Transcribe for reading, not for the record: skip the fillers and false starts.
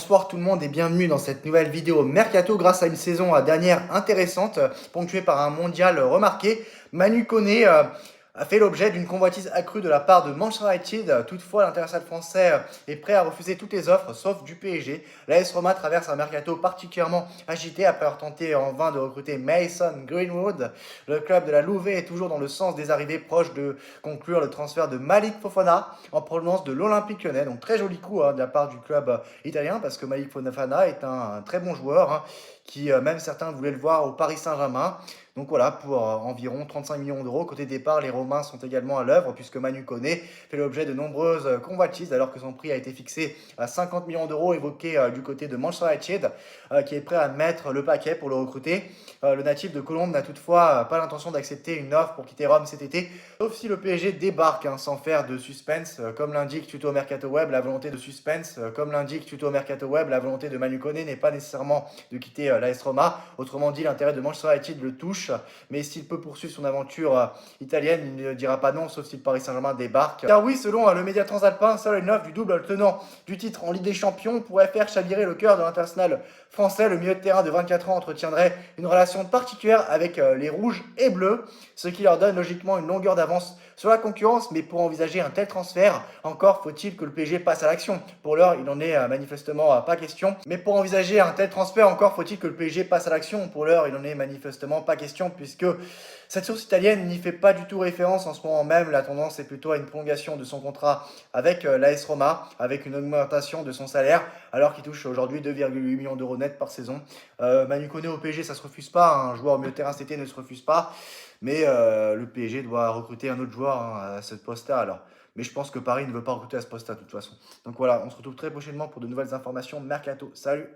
Bonsoir tout le monde et bienvenue dans cette nouvelle vidéo Mercato grâce à une saison dernière intéressante, ponctuée par un mondial remarqué. Manu Koné a fait l'objet d'une convoitise accrue de la part de Manchester United. Toutefois, l'international français est prêt à refuser toutes les offres sauf du PSG. L'AS Roma traverse un mercato particulièrement agité après avoir tenté en vain de recruter Mason Greenwood. Le club de la Louvet est toujours dans le sens des arrivées, proche de conclure le transfert de Malik Fofana en provenance de l'Olympique Lyonnais. Donc très joli coup de la part du club italien parce que Malik Fofana est un très bon joueur qui même certains voulaient le voir au Paris Saint-Germain. Donc voilà, pour environ 35 millions d'euros. Côté départ, les Romains sont également à l'œuvre puisque Manu Koné fait l'objet de nombreuses convoitises alors que son prix a été fixé à 50 millions d'euros évoqué du côté de Manchester United qui est prêt à mettre le paquet pour le recruter. Le natif de Colombe n'a toutefois pas l'intention d'accepter une offre pour quitter Rome cet été, sauf si le PSG débarque sans faire de suspense. Comme l'indique Tuto Mercato Web, la volonté de suspense, comme l'indique Tuto Mercato Web, la volonté de Manu Koné n'est pas nécessairement de quitter l'AS Roma. Autrement dit, l'intérêt de Manchester United le touche, mais s'il peut poursuivre son aventure italienne, il ne dira pas non, sauf si le Paris Saint-Germain débarque. Car oui, selon le média transalpin, seule une offre du double tenant du titre en Ligue des Champions pourrait faire chavirer le cœur de l'international français. Le milieu de terrain de 24 ans entretiendrait une relation particulière avec les rouges et bleus, ce qui leur donne logiquement une longueur d'avance sur la concurrence. Mais pour envisager un tel transfert, encore faut-il que le PSG passe à l'action. Pour l'heure, il n'en est manifestement pas question. Mais pour envisager un tel transfert, encore faut-il que le PSG passe à l'action. Pour l'heure, il n'en est manifestement pas question puisque cette source italienne n'y fait pas du tout référence en ce moment même. La tendance est plutôt à une prolongation de son contrat avec l'AS Roma, avec une augmentation de son salaire, alors qu'il touche aujourd'hui 2,8 millions d'euros net par saison. Manu Koné au PSG, ça se refuse pas. Un joueur au milieu de terrain cet été ne se refuse pas. Mais le PSG doit recruter un autre joueur à ce poste-là. Alors, mais je pense que Paris ne veut pas recruter à ce poste-là de toute façon. Donc voilà, on se retrouve très prochainement pour de nouvelles informations. Mercato, salut!